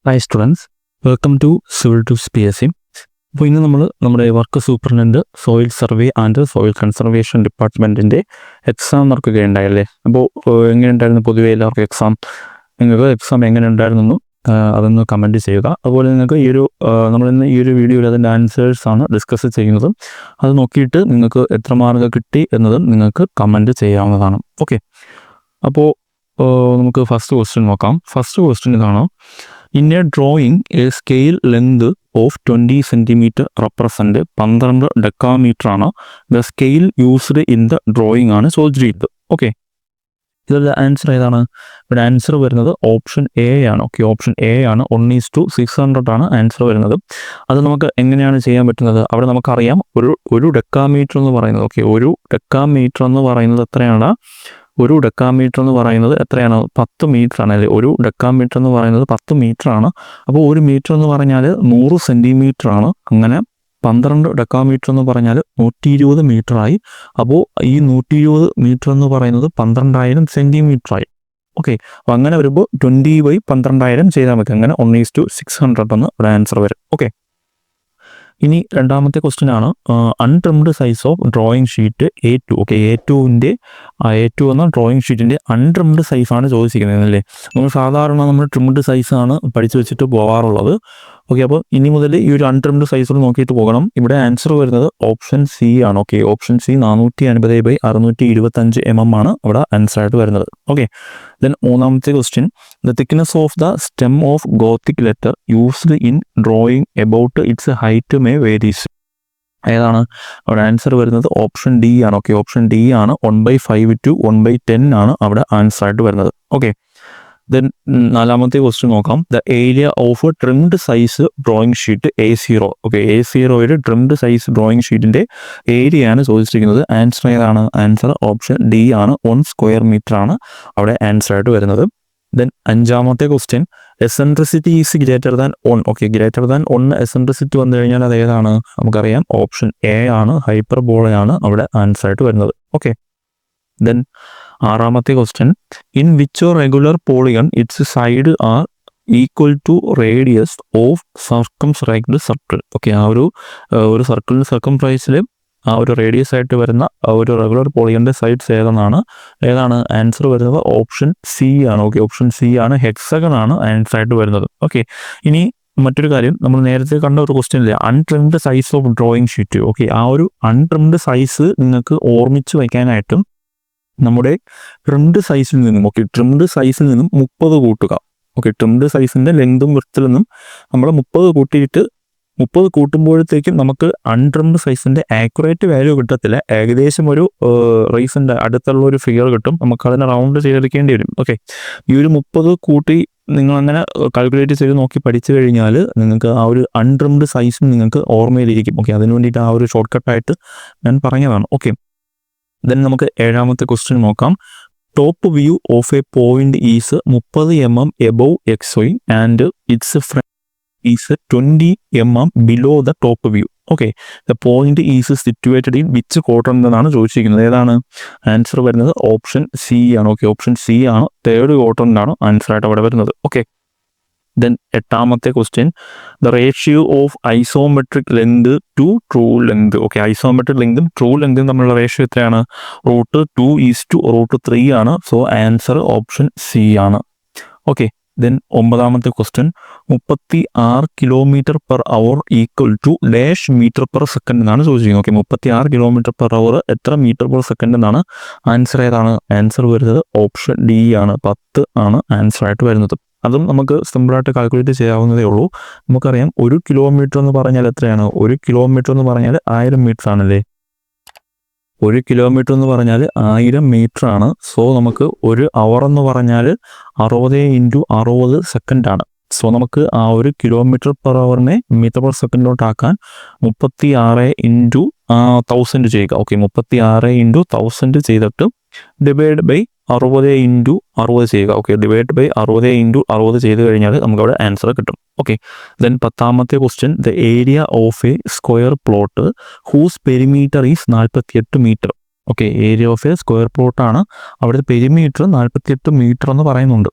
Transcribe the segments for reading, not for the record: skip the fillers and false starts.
Hi students, welcome to civil tools PSC. അപ്പോൾ ഇന്ന് നമ്മൾ നമ്മുടെ work superintendent soil survey and soil conservation ഡിപ്പാർട്ട്മെൻറ്റിൻ്റെ എക്സാം നടക്കുകയുണ്ടായല്ലേ. അപ്പോൾ എങ്ങനെയുണ്ടായിരുന്നു പൊതുവേ എല്ലാവർക്കും നിങ്ങൾക്ക് എക്സാം എങ്ങനെ ഉണ്ടായിരുന്നെന്നും അതൊന്ന് കമൻറ്റ് ചെയ്യുക. അതുപോലെ നിങ്ങൾക്ക് നമ്മളിന്ന് ഈ ഒരു വീഡിയോയിൽ അതിൻ്റെ ആൻസേഴ്സാണ് ഡിസ്കസ് ചെയ്യുന്നത്. അത് നോക്കിയിട്ട് നിങ്ങൾക്ക് എത്ര മാർക്ക് കിട്ടി എന്നതും നിങ്ങൾക്ക് കമൻറ്റ് ചെയ്യാവുന്നതാണ്. ഓക്കെ, അപ്പോൾ നമുക്ക് ഫസ്റ്റ് ക്വസ്റ്റ്യൻ നോക്കാം. ഫസ്റ്റ് ക്വസ്റ്റ്യൻ ഇതാണ്: in A drawing A scale length of 20 centimetre represent 12 decametre ആണ് the scale used in the drawing ആണ് ചോദിച്ചിരിക്കുന്നത്. ഓക്കെ, ഇതിൻ്റെ ആൻസർ ഏതാണ്? ഇവിടെ ആൻസർ വരുന്നത് ഓപ്ഷൻ എ ആണ്. ഓക്കെ, ഓപ്ഷൻ എ ആണ്. 1:600 ആണ് ആൻസർ വരുന്നത്. അത് നമുക്ക് എങ്ങനെയാണ് ചെയ്യാൻ പറ്റുന്നത്? അവിടെ നമുക്കറിയാം ഒരു ഡെക്കാമീറ്റർ എന്ന് പറയുന്നത്, ഓക്കെ, ഒരു ഡെക്കാമീറ്റർ എന്ന് പറയുന്നത് എത്രയാണ്? ഒരു ഡെക്കാമീറ്റർ എന്ന് പറയുന്നത് എത്രയാണ്? 10 മീറ്റർ ആണ് അല്ലേ? ഒരു ഡെക്കാമീറ്റർ എന്ന് പറയുന്നത് 10 മീറ്റർ ആണ്. അപ്പോൾ ഒരു മീറ്റർ എന്ന് പറഞ്ഞാൽ 100 സെൻറ്റിമീറ്റർ ആണ്. അങ്ങനെ 12 ഡെക്കാമീറ്റർ എന്ന് പറഞ്ഞാൽ 120 മീറ്ററായി. അപ്പോൾ ഈ 120 മീറ്റർ എന്ന് പറയുന്നത് 12,000 സെൻറ്റിമീറ്ററായി. ഓക്കെ, അപ്പോൾ അങ്ങനെ വരുമ്പോൾ 20/12,000 ചെയ്താൽ മതി. അങ്ങനെ 1:600 എന്ന് ഒരു ആൻസർ വരും. ഓക്കെ, ഇനി രണ്ടാമത്തെ ക്വസ്റ്റ്യൻ ആണ് untrimmed size of drawing sheet A2. Okay, A2 എന്ന ഡ്രോയിങ് ഷീറ്റിൻ്റെ അൺട്രിംഡ് സൈസാണ് ചോദിച്ചിരിക്കുന്നത് അല്ലേ. നമ്മൾ ട്രിംഡ് സൈസാണ് പഠിച്ചു വെച്ചിട്ട് പോകാറുള്ളത്. ഓക്കെ, അപ്പോൾ ഇനി മുതൽ ഈ ഒരു അൺട്രിംഡ് സൈസിൽ നോക്കിയിട്ട് പോകണം. ഇവിടെ ആൻസർ വരുന്നത് ഓപ്ഷൻ സി ആണ്. ഓക്കെ, ഓപ്ഷൻ സി 450/625 mm ആണ് ഇവിടെ ആൻസർ ആയിട്ട് വരുന്നത്. ഓക്കെ, ദെൻ മൂന്നാമത്തെ question: the thickness of the stem of Gothic letter used in drawing about it's height may varies. ഏതാണ്? അവിടെ ആൻസർ വരുന്നത് ഓപ്ഷൻ ഡി ആണ്. ഓക്കെ, ഓപ്ഷൻ ഡി ആണ്. 1/5 to 1/10 ആണ് അവിടെ ആൻസർ ആയിട്ട് വരുന്നത്. ഓക്കെ, ദെൻ നാലാമത്തെ ക്വസ്റ്റ്യൻ നോക്കാം. The area of trimmed size drawing sheet A0. Okay, A0 trimmed size drawing ഷീറ്റിൻ്റെ ഏരിയയാണ് ചോദിച്ചിരിക്കുന്നത്. ആൻസർ ഏതാണ്? ആൻസർ ഓപ്ഷൻ ഡി ആണ്. 1 സ്ക്വയർ മീറ്റർ ആണ് അവിടെ ആൻസർ ആയിട്ട് വരുന്നത്. ദെൻ അഞ്ചാമത്തെ question: eccentricity is greater than 1. Okay, greater than 1 eccentricity വന്നു കഴിഞ്ഞാൽ അത് ഏതാണ്? നമുക്കറിയാം ഓപ്ഷൻ എ ആണ്. ഹൈപ്പർബോളയാണ് അവിടെ ആൻസർ ആയിട്ട് വരുന്നത്. ഓക്കെ, ദെൻ ആറാമത്തെ question: in which regular polygon its side are equal to radius of circumscribed circle. Okay, ആ ഒരു സർക്കിളിന് സർക്കംഫറൻസിൽ ആ ഒരു റേഡിയസ് ആയിട്ട് വരുന്ന ഒരു റെഗുലർ പോളിഗണിൻ്റെ സൈഡ്സ് ഏതാണ് ആൻസർ വരുന്നത്? ഓപ്ഷൻ സി ആണ്. ഓക്കെ, ഓപ്ഷൻ സി ആണ്. ഹെക്സഗൺ ആണ് ആൻസർ ആയിട്ട് വരുന്നത്. ഓക്കെ, ഇനി മറ്റൊരു കാര്യം, നമ്മൾ നേരത്തെ കണ്ട ഒരു ക്വസ്റ്റ്യൻ ഇല്ലേ, untrimmed size of drawing sheet. Okay, ആ ഒരു അൺട്രിംഡ് സൈസ് നിങ്ങൾക്ക് ഓർമ്മിച്ച് വയ്ക്കാനായിട്ടും നമ്മുടെ ട്രിംഡ് സൈസിൽ നിന്നും 30 കൂട്ടുക. ഓക്കെ, ട്രിംഡ് സൈസിൻ്റെ ലെങ്തും വിഡ്ത്തിൽ നിന്നും നമ്മൾ 30 കൂട്ടുമ്പോഴത്തേക്കും നമുക്ക് അൺട്രിംഡ് സൈസിൻ്റെ ആക്യുറേറ്റ് വാല്യൂ കിട്ടത്തില്ല. ഏകദേശം ഒരു റൈസിൻ്റെ അടുത്തുള്ള ഒരു ഫിഗർ കിട്ടും. നമുക്ക് അതിനെ റൗണ്ട് ചെയ്തെടുക്കേണ്ടി വരും. ഓക്കെ, ഈ ഒരു 30 കൂട്ടി നിങ്ങളങ്ങനെ കാൽക്കുലേറ്റ് ചെയ്ത് നോക്കി പഠിച്ചു കഴിഞ്ഞാൽ നിങ്ങൾക്ക് ആ ഒരു അൺട്രിംഡ് സൈസും നിങ്ങൾക്ക് ഓർമ്മയിലിരിക്കും. ഓക്കെ, അതിന് വേണ്ടിയിട്ട് ആ ഒരു ഷോർട്ട് കട്ടായിട്ട് ഞാൻ പറഞ്ഞതാണ്. ഓക്കെ, ദെൻ നമുക്ക് ഏഴാമത്തെ ക്വസ്റ്റ്യൻ നോക്കാം. Top view of a point is 30 mm above XY and its front is 20 mm below the top view. Okay, the point is situated in which quadrant എന്നാണ് ചോദിച്ചിരിക്കുന്നത്. ഏതാണ്? ആൻസർ വരുന്നത് option C ആണ്. Okay, option C ആണ്. 3rd quadrant ആണ് answer ആയിട്ട് അവിടെ വരുന്നത്. ഓക്കെ, ദെൻ എട്ടാമത്തെ question: the ratio of isometric length to true length. Okay, isometric ലെങ്തും ട്രൂ ലെങ്തും തമ്മിലുള്ള റേഷ്യോ എത്രയാണ്? √2:√3 ആണ്. സോ ആൻസർ ഓപ്ഷൻ സി ആണ്. ഓക്കെ, ദെൻ ഒമ്പതാമത്തെ question: 36 km/h equal to dash metre second എന്നാണ് ചോദിച്ചിരിക്കുന്നത്. ഓക്കെ, 36 km/h എത്ര മീറ്റർ/സെക്കൻഡ് എന്നാണ് ആൻസർ. ഏതാണ്? ആൻസർ വരുന്നത് ഓപ്ഷൻ ഡി ആണ്. 10 ആണ് ആൻസർ ആയിട്ട് വരുന്നത്. അതും നമുക്ക് സിമ്പിളായിട്ട് കാൽക്കുലേറ്റ് ചെയ്യാവുന്നതേ ഉള്ളൂ. നമുക്കറിയാം 1 കിലോമീറ്റർ എന്ന് പറഞ്ഞാൽ എത്രയാണ്? 1 കിലോമീറ്റർ എന്ന് പറഞ്ഞാൽ 1000 മീറ്റർ ആണല്ലേ. 1 കിലോമീറ്റർ എന്ന് പറഞ്ഞാൽ 1000 മീറ്റർ ആണ്. സോ നമുക്ക് 1 അവർ എന്ന് പറഞ്ഞാൽ 60 × 60 സെക്കൻഡ് ആണ്. സോ നമുക്ക് ആ 1 km/h മീറ്റർ/സെക്കൻഡിലോട്ട് ആക്കാൻ 36 × 1000 ചെയ്യുക. ഓക്കെ, 36 × 1000 ചെയ്തിട്ട് ഡിവൈഡ് ബൈ 60 × 60 ചെയ്യുക. ഓക്കെ, ഡിവൈഡ് ബൈ 60 × 60 ചെയ്ത് കഴിഞ്ഞാൽ നമുക്കവിടെ ആൻസർ കിട്ടും. ഓക്കെ, ദെൻ പത്താമത്തെ question: the area of a square plot whose perimeter is 48 metre. Okay, area of a square പ്ലോട്ടാണ്. അവിടുത്തെ പെരിമീറ്റർ 48 മീറ്റർ എന്ന് പറയുന്നുണ്ട്.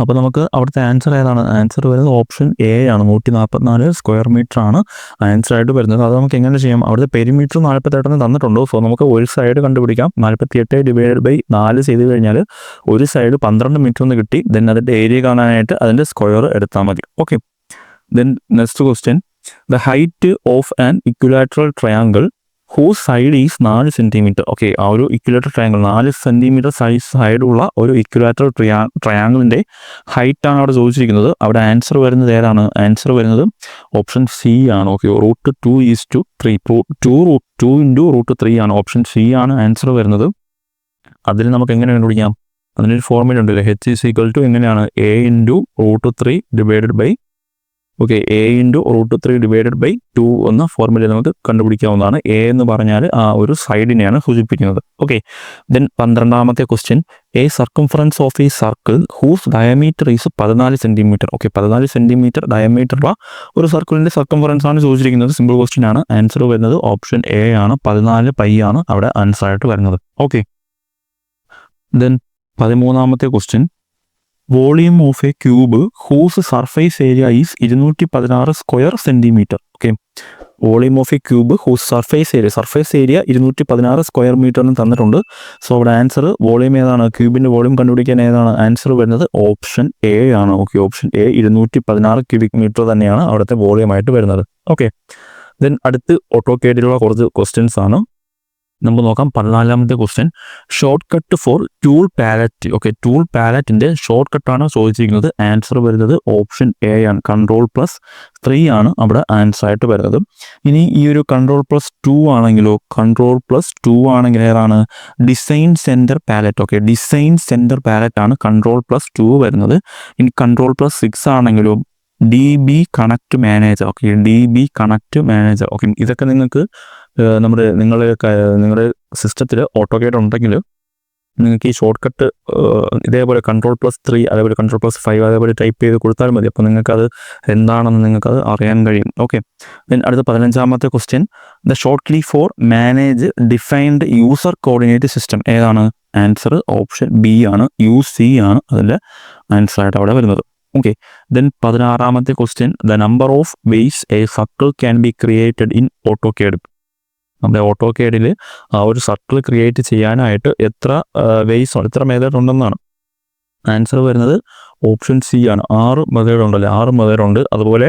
അപ്പോൾ നമുക്ക് അവിടുത്തെ ആൻസർ ഏതാണ്? ആൻസർ വരുന്നത് ഓപ്ഷൻ എ ആണ്. 144 സ്ക്വയർ മീറ്റർ ആണ് ആൻസർ ആയിട്ട് വരുന്നത്. അത് നമുക്ക് എങ്ങനെ ചെയ്യാം? അവിടുത്തെ പെരിമീറ്റർ 48 തന്നിട്ടുണ്ട്. സോ നമുക്ക് ഒരു സൈഡ് കണ്ടുപിടിക്കാം. 48 ഡിവൈഡഡ് ബൈ 4 ചെയ്ത് കഴിഞ്ഞാൽ ഒരു സൈഡ് 12 മീറ്റർ എന്ന് കിട്ടി. ദെൻ അതിൻ്റെ ഏരിയ കാണാനായിട്ട് അതിൻ്റെ സ്ക്വയർ എടുത്താൽ മതി. Okay, then next question, the height of an equilateral triangle whose side is 4 centimetre. Okay, ആ ഒരു ഇക്വിലാറ്റർ ട്രയാങ്കിൾ 4 സെൻറ്റിമീറ്റർ സൈഡുള്ള ഒരു ഇക്വിലാറ്റർ ട്രയാങ്കിളിൻ്റെ ഹൈറ്റാണ് അവിടെ ചോദിച്ചിരിക്കുന്നത്. അവിടെ ആൻസർ വരുന്നത് ഏതാണ്? ആൻസർ വരുന്നത് ഓപ്ഷൻ സി ആണ്. ഓക്കെ, √2:3 2 ഇൻറ്റു √3 ആണ്. ഓപ്ഷൻ സി ആണ് ആൻസർ വരുന്നത്. അതിൽ നമുക്ക് എങ്ങനെ കണ്ടുപിടിക്കാം? അതിനൊരു ഫോർമുല ഉണ്ടല്ലോ, H എങ്ങനെയാണ്? A into √3 divided by A into √3 divided by 2 എന്ന ഫോർമുല നമുക്ക് കണ്ടുപിടിക്കാവുന്നതാണ്. A എന്ന് പറഞ്ഞാൽ ആ ഒരു സൈഡിനെയാണ് സൂചിപ്പിക്കുന്നത്. ഓക്കെ, ദെൻ 12ാമത്തെ question, a circumference of a circle whose diameter is 14 centimetre. Okay, 14 centimetre ഡയമീറ്ററുള്ള ഒരു സർക്കിളിൻ്റെ സർക്കംഫറൻസ് ആണ് ചോദിച്ചിരിക്കുന്നത്. സിമ്പിൾ ക്വസ്റ്റ്യൻ ആണ്. ആൻസർ വരുന്നത് ഓപ്ഷൻ എ ആണ്. 14 പൈ ആണ് അവിടെ ആൻസർ ആയിട്ട് വരുന്നത്. ഓക്കെ, ദെൻ 13ാമത്തെ question, volume of a cube whose surface area is 216 square centimetre. Okay, volume of a cube whose surface area 216 square മീറ്ററിന് തന്നിട്ടുണ്ട്. സോ അവിടെ ആൻസർ വോളിയം ഏതാണ്? ക്യൂബിൻ്റെ വോളിയം കണ്ടുപിടിക്കാൻ ഏതാണ്? ആൻസർ വരുന്നത് ഓപ്ഷൻ എ ആണ്. Okay, option A 216 cubic metre തന്നെയാണ് അവിടുത്തെ വോളിയം ആയിട്ട് വരുന്നത്. ഓക്കെ, ദെൻ അടുത്ത് ഓട്ടോകേഡിലുള്ള കുറച്ച് ക്വസ്റ്റ്യൻസ് ആണ്. നമുക്ക് നോക്കാം. 14ാമത്തെ question, short cut for tool palette. Okay, tool പാലറ്റിൻ്റെ ഷോർട്ട് കട്ടാണ് ചോദിച്ചിരിക്കുന്നത്. ആൻസർ വരുന്നത് ഓപ്ഷൻ എ ആണ്. Ctrl+3 ആണ് അവിടെ ആൻസർ ആയിട്ട് വരുന്നത്. ഇനി ഈ ഒരു Ctrl+2 ആണെങ്കിലോ? Ctrl+2 ആണെങ്കിൽ ഏതാണ്? Design centre palette. Okay, design centre palette ആണ് Ctrl+2 വരുന്നത്. ഇനി Ctrl+6 ആണെങ്കിലോ? DB connect manager. Okay, DB connect manager. Okay, ഇതൊക്കെ നിങ്ങൾക്ക് നിങ്ങളുടെ സിസ്റ്റത്തിൽ ഓട്ടോകേഡ് ഉണ്ടെങ്കിൽ നിങ്ങൾക്ക് ഈ ഷോർട്ട് കട്ട് ഇതേപോലെ Ctrl+3 അതേപോലെ Ctrl+5 അതേപോലെ ടൈപ്പ് ചെയ്ത് കൊടുത്താൽ മതി. അപ്പോൾ നിങ്ങൾക്കത് എന്താണെന്ന് നിങ്ങൾക്കത് അറിയാൻ കഴിയും. ഓക്കെ, ദെൻ അടുത്ത 15ാമത്തെ question, the short key for manage defined user coordinate system ഏതാണ്? ആൻസർ ഓപ്ഷൻ ബി ആണ്. UC ആണ് അതിൻ്റെ ആൻസർ ആയിട്ട് അവിടെ വരുന്നത്. ഓക്കെ, ദെൻ 16ാമത്തെ question, the number of ways a circle can be created in AutoCAD. നമ്മുടെ ഓട്ടോകേഡിൽ ആ ഒരു സർക്കിൾ ക്രിയേറ്റ് ചെയ്യാനായിട്ട് എത്ര മെത്തേഡ് ഉണ്ടെന്നാണ്. ആൻസർ വരുന്നത് ഓപ്ഷൻ സി ആണ്. 6 മെത്തേഡ് ഉണ്ടല്ലോ, 6 മെത്തേഡ് ഉണ്ട്. അതുപോലെ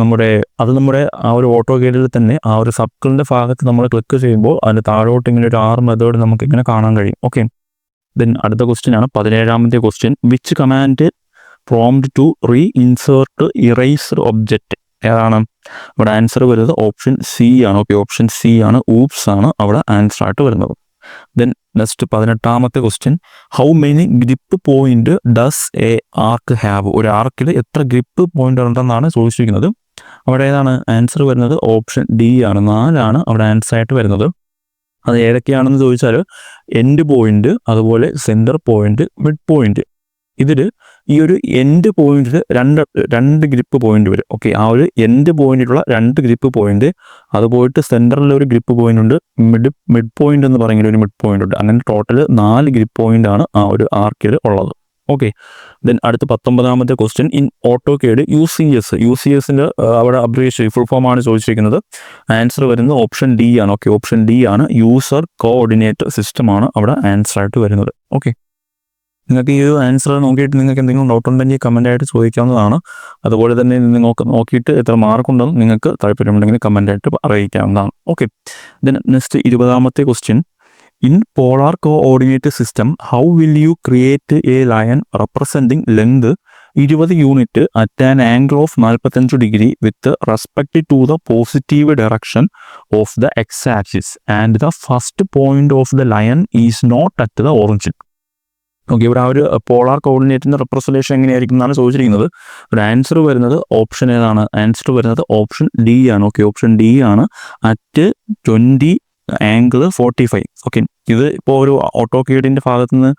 നമ്മുടെ ആ ഒരു ഓട്ടോകേഡിൽ തന്നെ ആ ഒരു സർക്കിളിൻ്റെ ഭാഗത്ത് നമ്മൾ ക്ലിക്ക് ചെയ്യുമ്പോൾ അതിന് താഴോട്ട് ഇങ്ങനെ ഒരു 6 മെത്തേഡ് നമുക്ക് ഇങ്ങനെ കാണാൻ കഴിയും. ഓക്കെ, ദെൻ അടുത്ത ക്വസ്റ്റ്യൻ ആണ് 17ാമത്തെ question, which command prompt to insert eraser object ഏതാണ്? അവിടെ ആൻസർ വരുന്നത് ഓപ്ഷൻ സി ആണ്. ഓക്കെ, ഓപ്ഷൻ സി ആണ്. ഊപ്സ് ആണ് അവിടെ ആൻസർ ആയിട്ട് വരുന്നത്. ദെൻ നെക്സ്റ്റ് 18ാമത്തെ question, how many grip point does a arc have? ഒരു ആർക്കിൽ എത്ര ഗ്രിപ്പ് പോയിന്റ് ഉണ്ടെന്നാണ് ചോദിച്ചിരിക്കുന്നത്. അവിടെ ഏതാണ് ആൻസർ വരുന്നത്? ഓപ്ഷൻ ഡി ആണ്. 4 ആണ് അവിടെ ആൻസർ ആയിട്ട് വരുന്നത്. അത് ഏതൊക്കെയാണെന്ന് ചോദിച്ചാൽ എൻഡ് പോയിന്റ്, അതുപോലെ സെൻറ്റർ പോയിന്റ്, മിഡ് പോയിന്റ്. ഇതിൽ ഈ ഒരു എൻഡ് പോയിന്റിൽ രണ്ട് ഗ്രിപ്പ് പോയിന്റ് വരും. ഓക്കെ, ആ ഒരു എൻഡ് പോയിന്റിലുള്ള 2 ഗ്രിപ്പ് പോയിന്റ്, അത് പോയിട്ട് സെൻറ്ററിൽ ഒരു ഗ്രിപ്പ് പോയിന്റ് ഉണ്ട്, മിഡ് പോയിന്റ് എന്ന് പറയുന്ന ഒരു മിഡ് പോയിന്റ് ഉണ്ട്. അങ്ങനെ ടോട്ടൽ 4 ഗ്രിപ്പ് പോയിന്റ് ആണ് ആ ഒരു ആർക്കിൽ ഉള്ളത്. ഓക്കെ, ദെൻ അടുത്ത 19ാമത്തെ ക്വസ്റ്റ്യൻ, ഇൻ ഓട്ടോകേഡ് UCSൻ്റെ അവിടെ അബ്രിവേഷൻ ഫുൾ ഫോം ആണ് ചോദിച്ചിരിക്കുന്നത്. ആൻസർ വരുന്നത് ഓപ്ഷൻ ഡി ആണ്. ഓക്കെ, ഓപ്ഷൻ ഡി ആണ്. യൂസർ കോർഡിനേറ്റ് സിസ്റ്റം ആണ് അവിടെ ആൻസർ ആയിട്ട് വരുന്നത്. ഓക്കെ, നിങ്ങൾക്ക് ഈ ഒരു ആൻസർ നോക്കിയിട്ട് നിങ്ങൾക്ക് എന്തെങ്കിലും ഡൗട്ട് ഉണ്ടെങ്കിൽ കമൻ്റായിട്ട് ചോദിക്കാവുന്നതാണ്. അതുപോലെ തന്നെ നിങ്ങൾക്ക് നോക്കിയിട്ട് എത്ര മാർക്കുണ്ടെന്ന് നിങ്ങൾക്ക് താല്പര്യമുണ്ടെങ്കിൽ കമൻ്റായിട്ട് അറിയിക്കാവുന്നതാണ്. ഓക്കെ, ദെൻ നെക്സ്റ്റ് 20ാമത്തെ question, in polar coordinate system how will you create a line representing length 20 unit at an angle of 45 degree with respect to the positive direction of the X axis and the first point of the line is not at the origin. Okay, ഇവിടെ ആ ഒരു polar കോർഡിനേറ്റിൻ്റെ representation എങ്ങനെയായിരിക്കും എന്നാണ് ചോദിച്ചിരിക്കുന്നത്. ഒരു answer വരുന്നത് option ഏതാണ്? Answer വരുന്നത് ഓപ്ഷൻ ഡി ആണ്. ഓക്കെ, ഓപ്ഷൻ ഡി ആണ്. At 20 angle 45. ഓക്കെ, ഇത് ഇപ്പോൾ ഒരു ഓട്ടോകേഡിൻ്റെ ഭാഗത്ത് നിന്ന്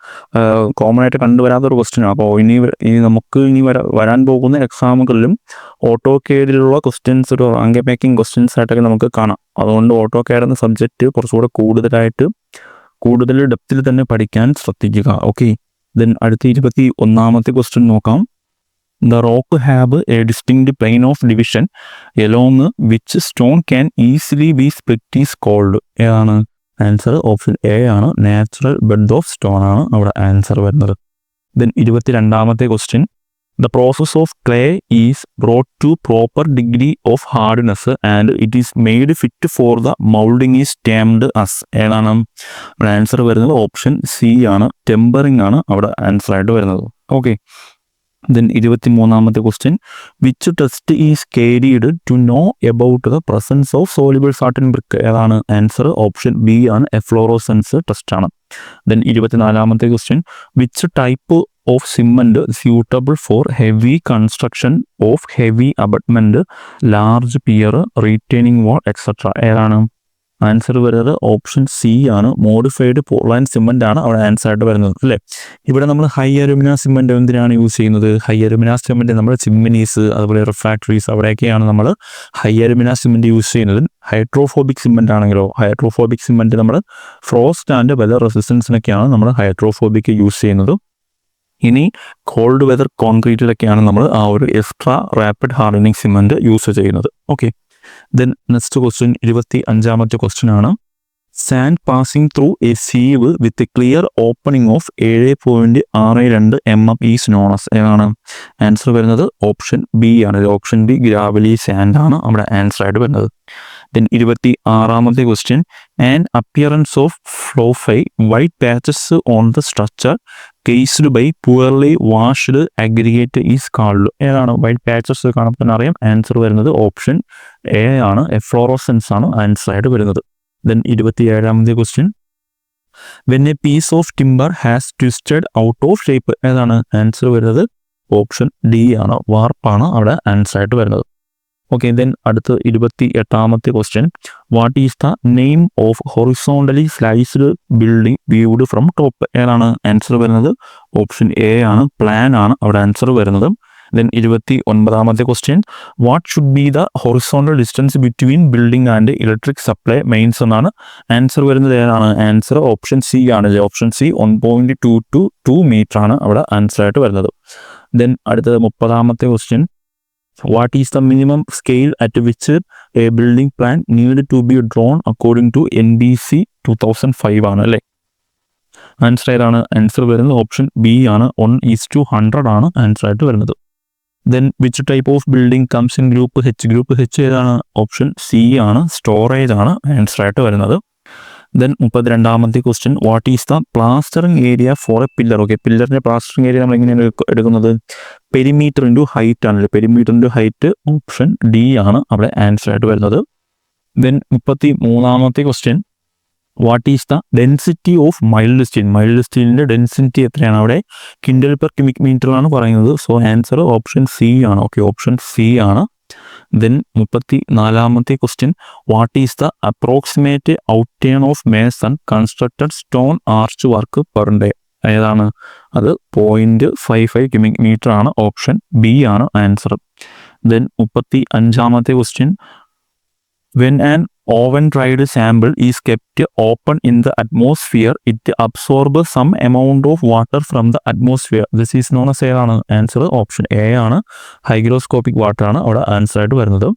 കോമൺ ആയിട്ട് കണ്ടുവരാത്തൊരു ക്വസ്റ്റ്യനാണ്. അപ്പോൾ നമുക്ക് വരാൻ പോകുന്ന എക്സാമുകളിലും ഓട്ടോകേഡിലുള്ള ക്വസ്റ്റ്യൻസ് ഒരു റാങ്ക് മേക്കിംഗ് ക്വസ്റ്റ്യൻസ് ആയിട്ടൊക്കെ നമുക്ക് കാണാം. അതുകൊണ്ട് ഓട്ടോകേഡ് എന്ന സബ്ജക്റ്റ് കുറച്ചുകൂടെ കൂടുതൽ ഡെപ്തിൽ തന്നെ പഠിക്കാൻ ശ്രദ്ധിക്കുക. ഓക്കെ, ദെൻ അടുത്ത 21ാമത്തെ ക്വസ്റ്റ്യൻ നോക്കാം. The rock have a distinct plane of division along which stone can easily be split is called. ഏതാണ് ആൻസർ? ഓപ്ഷൻ എ ആണ്, നാച്ചുറൽ ബെഡ് ഓഫ് സ്റ്റോൺ ആണ് അവിടെ ആൻസർ വരുന്നത്. ദെൻ 22ാമത്തെ question. The process of clay is brought to proper degree of hardness and it is made fit for the moulding is termed as. ഏതാണ് അവിടെ answer വരുന്നത്? Option C ആണ്, tempering ആണ് അവിടെ ആൻസർ ആയിട്ട് വരുന്നത്. ഓക്കെ. ദെൻ 23ാമത്തെ question. Which test is carried to know about the presence of soluble salt in brick. ഏതാണ് ആൻസർ? ഓപ്ഷൻ ബി ആണ്, എഫ്ലോറസെൻസ് ടെസ്റ്റ് ആണ്. ദെൻ 24ാമത്തെ question. Which type of cement suitable for heavy construction of heavy abutment, large pier, retaining wall, etc. ഏതാണ് answer വരുന്നത്? Option C ആണ്, modified Portland cement ആണ് അവിടെ answer ആയിട്ട് വരുന്നത് അല്ലേ. ഇവിടെ നമ്മൾ ഹൈ അലുമിന സിമെൻ്റ് എന്തിനാണ് യൂസ് ചെയ്യുന്നത്? ഹൈ അലുമിന സിമെൻ്റ് നമ്മൾ ചിമ്മിനീസ് അതുപോലെ റിഫാക്ടറീസ് അവിടെയൊക്കെയാണ് നമ്മൾ ഹൈ അലുമിന സിമെൻ്റ് യൂസ് ചെയ്യുന്നത്. ഹൈഡ്രോഫോബിക് സിമെൻ്റ് ആണെങ്കിലോ, ഹൈഡ്രോഫോബിക് സിമെൻ്റ് നമ്മൾ ഫ്രോസ്റ്റ് ആൻഡ് വെതർ റെസിസ്റ്റൻസിനൊക്കെയാണ് നമ്മൾ ഹൈഡ്രോഫോബിക് യൂസ് ചെയ്യുന്നത്. ഇനി കോൾഡ് വെതർ കോൺക്രീറ്റിലൊക്കെയാണ് നമ്മൾ ആ ഒരു extra rapid hardening cement use ചെയ്യുന്നത്. ഓക്കെ. ദെൻ നെക്സ്റ്റ് ക്വസ്റ്റ്യൻ 25ാമത്തെ ക്വസ്റ്റ്യൻ ആണ്. Sand passing through a sieve with clear opening of 7.62 mm is known as. ഏതാണ് ആൻസർ വരുന്നത്? ഓപ്ഷൻ ബി ആണ്, ഓപ്ഷൻ ബി ഗ്രാവലി സാൻഡ് ആണ് അവിടെ ആൻസർ ആയിട്ട് വരുന്നത്. ദെൻ 26ാമത്തെ question. An appearance of fluffy white patches on the structure caused by poorly washed aggregate is called. ഏതാണ് white patches കാണുമ്പോൾ തന്നെ അറിയാം ആൻസർ വരുന്നത്? ഓപ്ഷൻ എ ആണ്, എഫ്ലോറസെൻസ് ആണ് ആൻസർ ആയിട്ട് വരുന്നത്. ദെൻ 27ാമത്തെ question. When a piece of timber has twisted out of shape. ഏതാണ് ആൻസർ വരുന്നത്? ഓപ്ഷൻ ഡി ആണ്, വാർപ്പാണ് അവിടെ ആൻസർ ആയിട്ട് വരുന്നത്. ഓക്കെ. ദെൻ അടുത്ത് 28ാമത്തെ question. What is the name of horizontally sliced building viewed from top. ഏതാണ് ആൻസർ വരുന്നത്? ഓപ്ഷൻ എ ആണ്, പ്ലാൻ ആണ് അവിടെ ആൻസർ വരുന്നത്. ദെൻ 29ാമത്തെ question. What should be the horizontal distance between building and electric supply mains എന്നാണ് answer വരുന്നത്. ഏതാണ് ആൻസർ? ഓപ്ഷൻ സി ആണ്, ഓപ്ഷൻ സി 1.222 മീറ്റർ ആണ് അവിടെ ആൻസർ ആയിട്ട് വരുന്നത്. ദെൻ അടുത്തത് 30ാമത്തെ question. What is the minimum scale at which a building plan needed to be drawn according to NBC 2005 ആണ് അല്ലേ. ആൻസർ ഏതാണ്? ആൻസർ വരുന്നത് ഓപ്ഷൻ ബി ആണ്, 1:100 ആണ് ആൻസർ ആയിട്ട് വരുന്നത്. Then which type of building comes in group H. Group H ഏതാണ്? Option C ആണ്, സ്റ്റോറേജ് ആണ് ആൻസർ ആയിട്ട് വരുന്നത്. ദെൻ 32ാമത്തെ question. What is the plastering area for a pillar. Okay, പില്ലറിൻ്റെ പ്ലാസ്റ്ററിങ് ഏരിയ നമ്മൾ എങ്ങനെയാണ് എടുക്കുന്നത്? പെരിമീറ്റർ ഇൻറ്റു ഹൈറ്റ് ആണല്ലോ, perimeter into height option D ആണ് അവിടെ ആൻസർ ആയിട്ട് വരുന്നത്. ദെൻ 33ാമത്തെ question. What is the density of mild steel. Mild സ്റ്റീലിൻ്റെ ഡെൻസിറ്റി എത്രയാണ് അവിടെ? കിൻഡൽ പെർ ക്യൂബിക് മീറ്റർ ആണ് പറയുന്നത്. സോ ആൻസർ ഓപ്ഷൻ സി ആണ്. ഓക്കെ, ഓപ്ഷൻ സി ആണ്. ദെൻ 34ാമത്തെ question. What is the approximate outturn of mason constructed stone arch work per day. ഏതാണ് അത്? 0.55 ക്യൂബിക് മീറ്റർ ആണ്, ഓപ്ഷൻ ബി ആണ് ആൻസർ. ദെൻ 35ാമത്തെ question. When an oven dried sample is kept open in the atmosphere it absorb some amount of water from the atmosphere. This is known as ഏതാണ് answer? Option A ആണ്, hygroscopic water ആണ് അവിടെ answer ആയിട്ട് വരുന്നത്.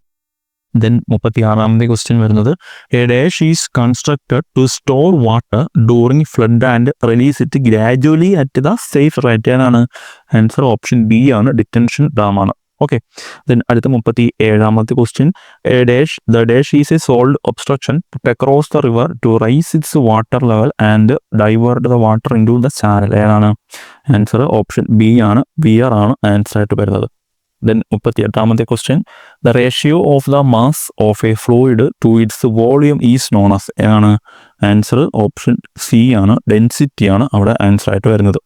Then 36ാമത്തെ question വരുന്നത്. A dash is constructed to store water during flood and release it gradually at the safe rate. ഏതാണ് answer? Option B ആണ്, ഡിറ്റൻഷൻ ഡാം ആണ്. ഓക്കെ. ദെൻ അടുത്ത 37ാമത്തെ question. A dash the dash is a solid obstruction across the river to raise its water level and divert the water into the channel. ഏതാണ് answer? Option B ആണ്, weir ആണ് answer ആയിട്ട് വരുന്നത്. Then 38ാമത്തെ question. The ratio of the mass of a fluid to its volume is known as. ഏതാണ് answer? Option C ആണ്, density ആണ് അവിടെ ആൻസർ ആയിട്ട് വരുന്നത്.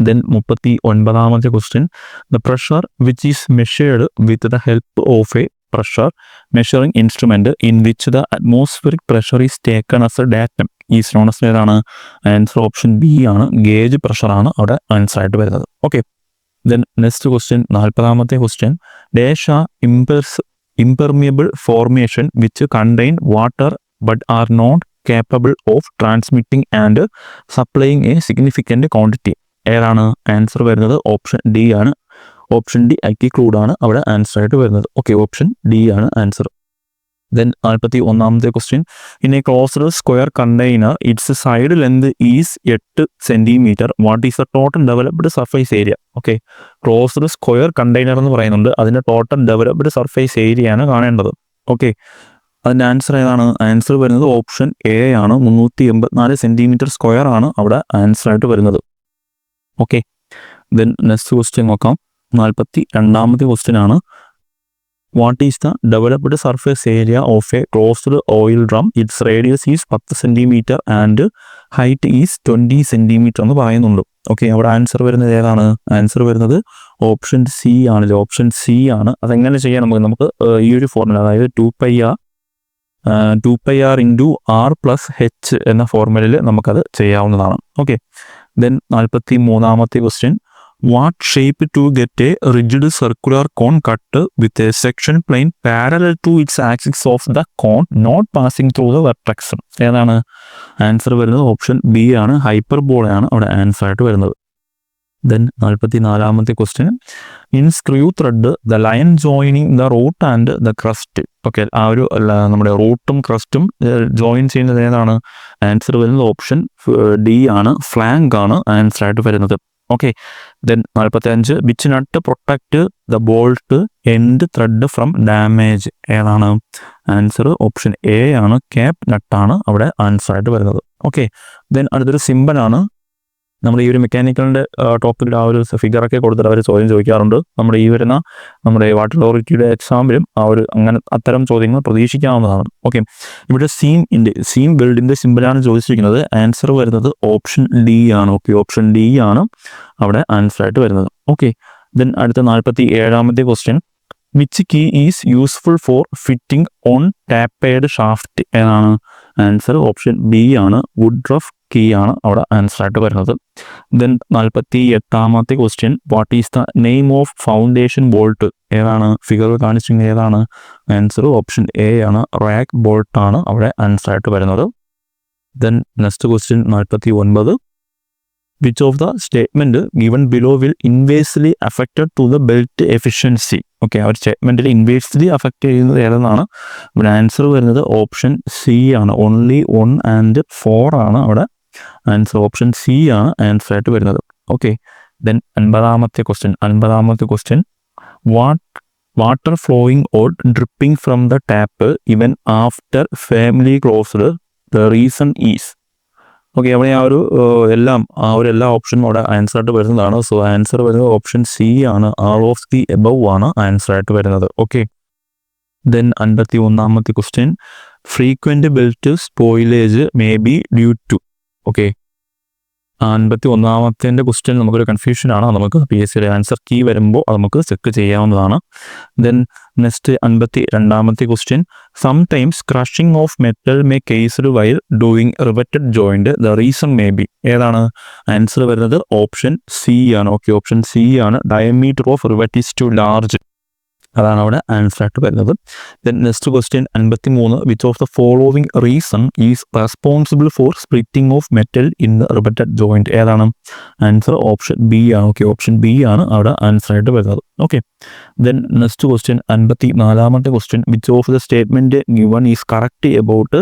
ദെൻ 39ാമത്തെ question. The pressure which is measured with the help of a pressure measuring instrument in which the atmospheric pressure is taken as a datum is known as. ഏതാണ് answer? Option B ആണ്, gauge pressure ആണ് അവിടെ answer ആയിട്ട് വരുന്നത്. Okay. Then next question 40ാമത്തെ question. Dash are impermeable formation which contain water but are not capable of transmitting and supplying a significant quantity. ഏതാണ് answer വരുന്നത്? Option D ആണ്. Option D aquiclude ആണ് അവിടെ ആൻസർ ആയിട്ട് വരുന്നത്. ഓക്കെ, ഓപ്ഷൻ ഡി ആണ് answer. Then 41ാമത്തെ question, in a closed square container its side length is 8 centimetre, what is the total developed surface area? Okay, closed square container എന്ന് പറയുന്നുണ്ട്, അതിൻ്റെ total developed surface area ആണ് കാണേണ്ടത്. Okay, അതിൻ്റെ answer ഏതാണ്? Answer വരുന്നത് option A ആണ്. 384 centimetre square ആണ് അവിടെ ആൻസർ ആയിട്ട് വരുന്നത്. ഓക്കെ, ദെൻ നെക്സ്റ്റ് ക്വസ്റ്റ്യൻ നോക്കാം. 42ാമത്തെ ക്വസ്റ്റ്യൻ ആണ്, what is the developed surface area of A closed oil drum, it's radius is 10 centimetre and height is 20 centimetre എന്ന് പറയുന്നുണ്ട്. ഓക്കെ, അവിടെ ആൻസർ വരുന്നത് ഏതാണ്? ആൻസർ വരുന്നത് ഓപ്ഷൻ സി ആണല്ലോ, ഓപ്ഷൻ സി ആണ്. അതെങ്ങനെ ചെയ്യാൻ നമുക്ക് ഈ ഒരു ഫോർമുല, അതായത് 2πr into R plus H എന്ന ഫോർമുലയിൽ നമുക്കത് ചെയ്യാവുന്നതാണ്. ഓക്കെ, ദെൻ 43ാമത്തെ question, what shape to get a rigid circular cone cut with a section plane parallel to its axis of the cone not passing through the vertex? ഏതാണ് answer വരുന്നത്? Option B ആണ്, ഹൈപ്പർബോളയാണ് അവിടെ answer ആയിട്ട് വരുന്നത്. Then 44ാമത്തെ question, in screw thread the line joining the root and the crest. Okay, ആ ഒരു നമ്മുടെ റൂട്ടും ക്രസ്റ്റും ജോയിൻ ചെയ്യുന്നത് ഏതാണ്? ആൻസർ വരുന്നത് ഓപ്ഷൻ ഡി ആണ്, ഫ്ലാങ്ക് ആണ് ആൻസർ ആയിട്ട് വരുന്നത്. Okay, then 45, which nut protect the bolt end thread from damage? ഏതാണ് ആൻസർ? ഓപ്ഷൻ എ ആണ്, ക്യാപ് നട്ടാണ് അവിടെ ആൻസർ ആയിട്ട് വരുന്നത്. ഓക്കെ, ദെൻ അടുത്തൊരു സിമ്പിളാണ്. നമ്മൾ ഈ ഒരു മെക്കാനിക്കലിൻ്റെ ടോപ്പിൽ ആ ഒരു ഫിഗറൊക്കെ കൊടുത്തിട്ട് അവർ ചോദ്യം ചോദിക്കാറുണ്ട്. നമ്മുടെ ഈ വരുന്ന നമ്മുടെ വാട്ടർ അതോറിറ്റിയുടെ എക്സാമിലും അത്തരം ചോദ്യങ്ങൾ പ്രതീക്ഷിക്കാവുന്നതാണ്. ഓക്കെ, ഇവിടെ സീം ബിൽഡിൻ്റെ സിമ്പിളാണ് ചോദിച്ചിരിക്കുന്നത്. ആൻസർ വരുന്നത് ഓപ്ഷൻ ഡി ആണ്. ഓക്കെ, ഓപ്ഷൻ ഡി ആണ് അവിടെ ആൻസർ ആയിട്ട് വരുന്നത്. ഓക്കെ, ദെൻ അടുത്ത 47ാമത്തെ question, which key is useful for fitting on tapered shaft? ഏതാണ് ആൻസർ? ഓപ്ഷൻ ബി ആണ്, വുഡ്റഫ് കീ ആണ് അവിടെ ആൻസർ ആയിട്ട് വരുന്നത്. ദെൻ 48ാമത്തെ question, what is the name of foundation bolt? ഏതാണ് ഫിഗർ കാണിച്ചിരിക്കുന്നത്? ഏതാണ് ആൻസർ? ഓപ്ഷൻ എ ആണ്, റാക്ക് ബോൾട്ട് ആണ് അവിടെ ആൻസർ ആയിട്ട് വരുന്നത്. Then next question 49, which of the statement given below will inversely affected to the belt efficiency? Okay, ആ ഒരു സ്റ്റേറ്റ്മെൻറ്റിൽ ഇൻവേഴ്സ്ലി അഫക്റ്റ് ചെയ്യുന്നത് ഏതെന്നാണ് ഇവിടെ ആൻസർ വരുന്നത്? ഓപ്ഷൻ സി ആണ്, ഓൺലി 1 and 4 ആണ് അവിടെ ആൻസർ. ഓപ്ഷൻ സി ആണ് ആൻസർ ആയിട്ട് വരുന്നത്. ഓക്കെ, ദെൻ 50ാമത്തെ question, water flowing or dripping from the tap even after firmly closed, the reason is? Okay, അവിടെ ആ ഒരു എല്ലാ ഓപ്ഷനും അവിടെ ആൻസർ ആയിട്ട് വരുന്നതാണ്. സോ ആൻസർ വരുന്നത് ഓപ്ഷൻ സി ആണ്, ആൾ ഓഫ് ദി എബവ് ആണ് ആൻസർ ആയിട്ട് വരുന്നത്. ഓക്കെ, ദെൻ 51ാമത്തെ question, frequent belt spoilage may be due to? Okay, 51ാമത്തെ ക്വസ്റ്റ്യൻ നമുക്കൊരു കൺഫ്യൂഷൻ ആണ്. നമുക്ക് PSCയുടെ ആൻസർ കീ വരുമ്പോൾ അത് നമുക്ക് ചെക്ക് ചെയ്യാവുന്നതാണ്. ദെൻ നെക്സ്റ്റ് 52ാമത്തെ question, sometimes crushing of metal may caused while doing riveted joint, the reason may be? ഏതാണ് ആൻസർ വരുന്നത്? ഓപ്ഷൻ സി ആണ്. ഓക്കെ, ഓപ്ഷൻ സി ആണ്, diameter of rivet is too large, അതാണ് അവിടെ ആൻസർ ആയിട്ട് വരുന്നത്. Then next question 53, which of the following reason is responsible for splitting of metal in the riveted joint? ഏതാണ് answer? Option B ആണ്. Okay, option B ആണ് അവിടെ answer ആയിട്ട് വരുന്നത്. ഓക്കെ, ദെൻ നെക്സ്റ്റ് ക്വസ്റ്റ്യൻ 54ാമത്തെ question, which of the statement given is correct about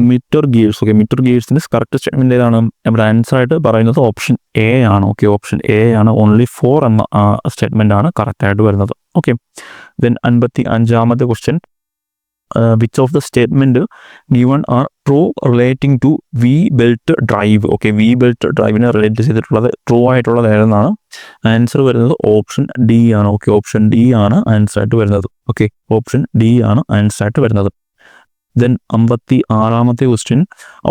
miter gears? Okay, miter ഗിയേഴ്സിന്റെ correct statement ഏതാണ്? നമ്മുടെ ആൻസർ ആയിട്ട് പറയുന്നത് ഓപ്ഷൻ എ ആണ്. ഓക്കെ, ഓപ്ഷൻ എ ആണ്, ഓൺലി 4 എന്ന സ്റ്റേറ്റ്മെന്റ് ആണ് കറക്റ്റ് ആയിട്ട് വരുന്നത്. ഓക്കെ, ദെൻ 55ാമത്തെ question, which of the statement given are true relating to V belt drive? Okay, V belt ഡ്രൈവിനെ റിലേറ്റ് ചെയ്തിട്ടുള്ളത് ട്രൂ ആയിട്ടുള്ളത് ഏതെന്നാണ് ആൻസർ വരുന്നത്? ഓപ്ഷൻ ഡി ആണ്. ഓക്കെ, ഓപ്ഷൻ ഡി ആണ് ആൻസർ ആയിട്ട് വരുന്നത്. ഓക്കെ, ഓപ്ഷൻ ഡി ആണ് ആൻസർ ആയിട്ട് വരുന്നത്. ദെൻ 56ാമത്തെ question,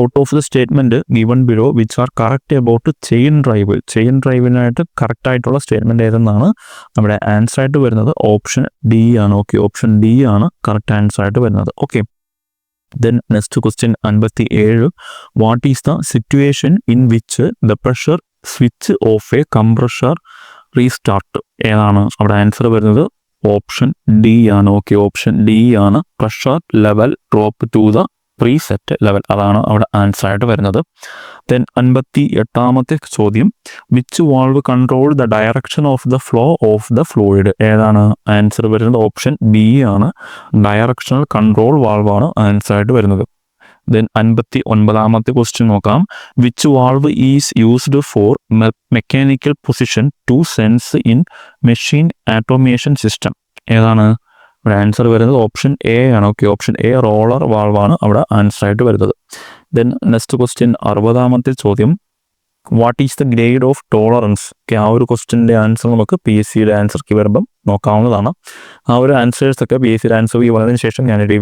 out of the statement given below which are correct about chain drive? Chain ഡ്രൈവിനായിട്ട് കറക്റ്റ് ആയിട്ടുള്ള സ്റ്റേറ്റ്മെന്റ് ഏതെന്നാണ് നമ്മുടെ ആൻസർ ആയിട്ട് വരുന്നത്? ഓപ്ഷൻ ഡി ആണ്. ഓക്കെ, ഓപ്ഷൻ ഡി ആണ് കറക്റ്റ് ആൻസർ ആയിട്ട് വരുന്നത്. Okay, then next question 57, what is the situation in which the pressure switch off a compressor restart? ഏതാണ് അവിടെ ആൻസർ വരുന്നത്? ഓപ്ഷൻ ഡി ആണ്. ഓക്കെ, ഓപ്ഷൻ ഡി ആണ്, pressure level drop to the preset level. അതാണ് അവിടെ answer ആയിട്ട് വരുന്നത്. Then 58ാമത്തെ ചോദ്യം, which valve control the direction of the flow of the fluid? ഏതാണ് ആൻസർ വരുന്നത്? ഓപ്ഷൻ ബി ആണ്, ഡയറക്ഷണൽ കൺട്രോൾ വാൾവാണ് ആൻസർ ആയിട്ട് വരുന്നത്. ദെൻ 59ാമത്തെ ക്വസ്റ്റ്യൻ നോക്കാം. Which valve is used for mechanical position to sense in machine automation system? ഏതാണ് ഇവിടെ ആൻസർ വരുന്നത്? ഓപ്ഷൻ എ ആണ്. ഓക്കെ, ഓപ്ഷൻ എ റോളർ വാൾവാണ് അവിടെ ആൻസർ ആയിട്ട് വരുന്നത്. ദെൻ നെക്സ്റ്റ് ക്വസ്റ്റ്യൻ 60ാമത്തെ ചോദ്യം, what is the grade of tolerance? ആ ഒരു ക്വസ്റ്റ്യൻ്റെ ആൻസർ നമുക്ക് പി എസ് സിയുടെ ആൻസർ കീ വരുമ്പം നോക്കാവുന്നതാണ്. ആ ഒരു ആൻസേഴ്സൊക്കെ പി എസ് സിയുടെ ആൻസർ കീ വന്നതിന് ശേഷം ഞാനൊരു